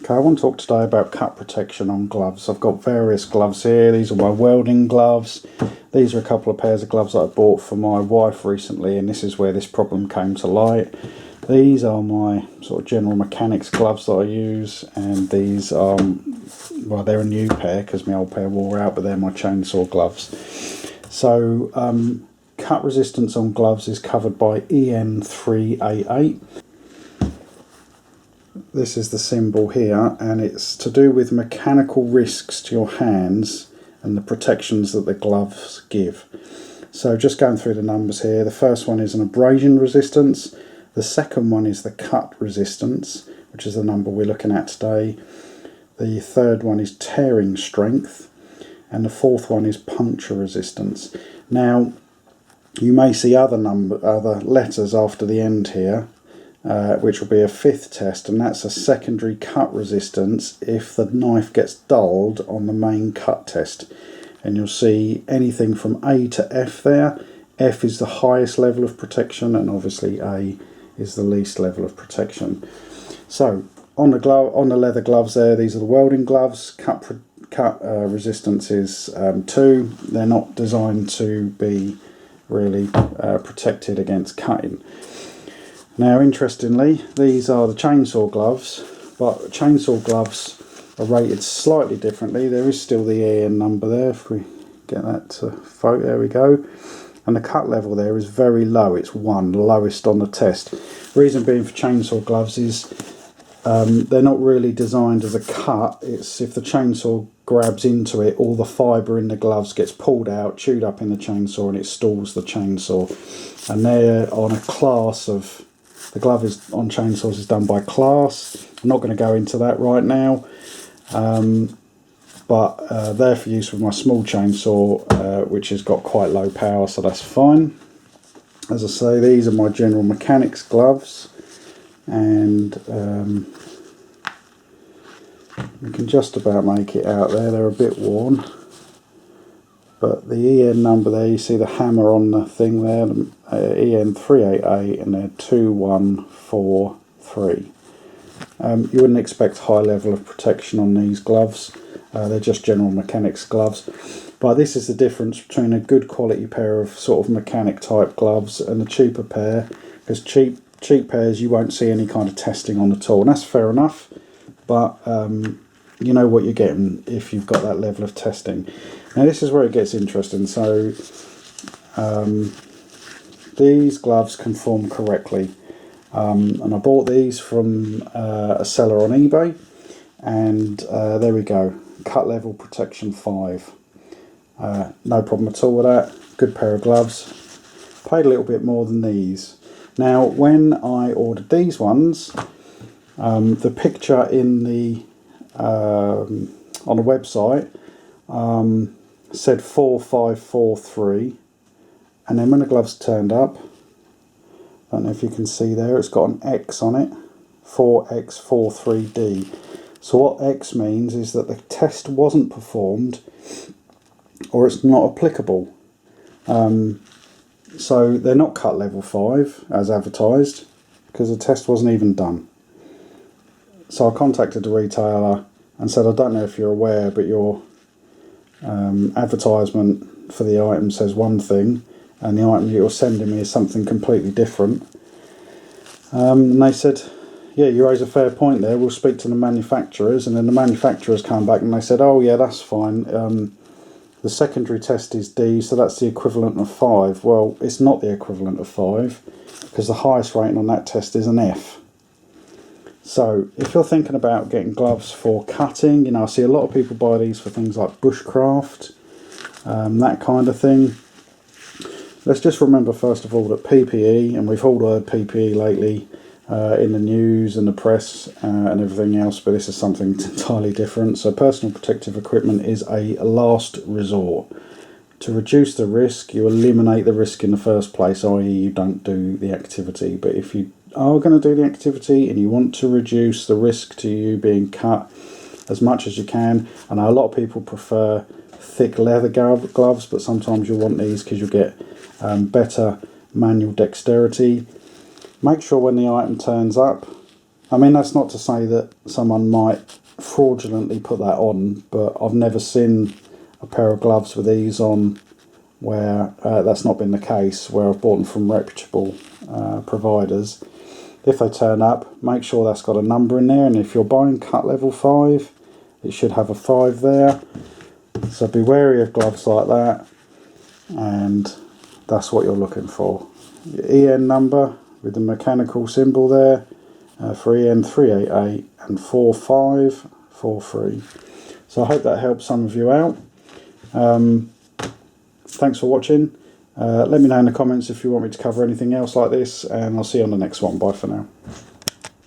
Okay, I want to talk today about cut protection on gloves. I've got various gloves here. These are my welding gloves. These are a couple of pairs of gloves that I bought for my wife recently, and this is where this problem came to light. These are my sort of general mechanics gloves that I use, and these are, well, they're a new pair because my old pair wore out, but they're my chainsaw gloves. So cut resistance on gloves is covered by EN388. This is the symbol here, and it's to do with mechanical risks to your hands and the protections that the gloves give. So just going through the numbers here, the first one is an abrasion resistance, the second one is the cut resistance, which is the number we're looking at today, the third one is tearing strength, and the fourth one is puncture resistance. Now you may see other letters after the end here, which will be a fifth test, and that's a secondary cut resistance if the knife gets dulled on the main cut test. And you'll see anything from A to F there. F is the highest level of protection, and obviously A is the least level of protection. So on the leather gloves there, these are the welding gloves. Cut resistance is 2. They're not designed to be really protected against cutting. Now, interestingly, these are the chainsaw gloves, but chainsaw gloves are rated slightly differently. There is still the EN number there, if we get that to vote, there we go. And the cut level there is very low, it's 1, the lowest on the test. Reason being for chainsaw gloves is they're not really designed as a cut. It's if the chainsaw grabs into it, all the fibre in the gloves gets pulled out, chewed up in the chainsaw, and it stalls the chainsaw. And they're on a class of, the glove is on chainsaws is done by class. I'm not going to go into that right now, but they're for use with my small chainsaw, which has got quite low power, so that's fine. As I say, these are my general mechanics gloves, and you can just about make it out there. They're a bit worn, but the EN number there, you see the hammer on the thing there, EN388, and they're 2143. You wouldn't expect high level of protection on these gloves. They're just general mechanics gloves. But this is the difference between a good quality pair of sort of mechanic type gloves and a cheaper pair, because cheap pairs you won't see any kind of testing on at all, and that's fair enough, but you know what you're getting if you've got that level of testing. Now this is where it gets interesting. So these gloves conform correctly, and I bought these from a seller on eBay, and there we go, cut level protection 5. No problem at all with that. Good pair of gloves. Paid a little bit more than these. Now when I ordered these ones, the picture in the on the website said 4543, and then when the gloves turned up, I don't know if you can see there, it's got an X on it, 4X43D. So what X means is that the test wasn't performed, or it's not applicable. So they're not cut level 5 as advertised, because the test wasn't even done. So I contacted the retailer and said, I don't know if you're aware, but your advertisement for the item says one thing, and the item you're sending me is something completely different. And they said, yeah, you raise a fair point there, we'll speak to the manufacturers. And then the manufacturers came back and they said, oh yeah, that's fine. The secondary test is D, so that's the equivalent of 5. Well, it's not the equivalent of 5, because the highest rating on that test is an F. So if you're thinking about getting gloves for cutting, you know, I see a lot of people buy these for things like bushcraft, that kind of thing. Let's just remember first of all that PPE, and we've all heard PPE lately in the news and the press and everything else, but this is something entirely different. So personal protective equipment is a last resort. To reduce the risk, you eliminate the risk in the first place, i.e. you don't do the activity. But if you are going to do the activity and you want to reduce the risk to you being cut as much as you can, I know a lot of people prefer thick leather gloves, but sometimes you'll want these because you'll get better manual dexterity. Make sure when the item turns up, I mean, that's not to say that someone might fraudulently put that on, but I've never seen a pair of gloves with these on where that's not been the case, where I've bought them from reputable providers. If they turn up, make sure that's got a number in there, and if you're buying cut level 5, it should have a 5 there. So be wary of gloves like that, and that's what you're looking for. Your EN number with the mechanical symbol there for EN 388 and 4543. So I hope that helps some of you out. Thanks for watching. Let me know in the comments if you want me to cover anything else like this, and I'll see you on the next one. Bye for now.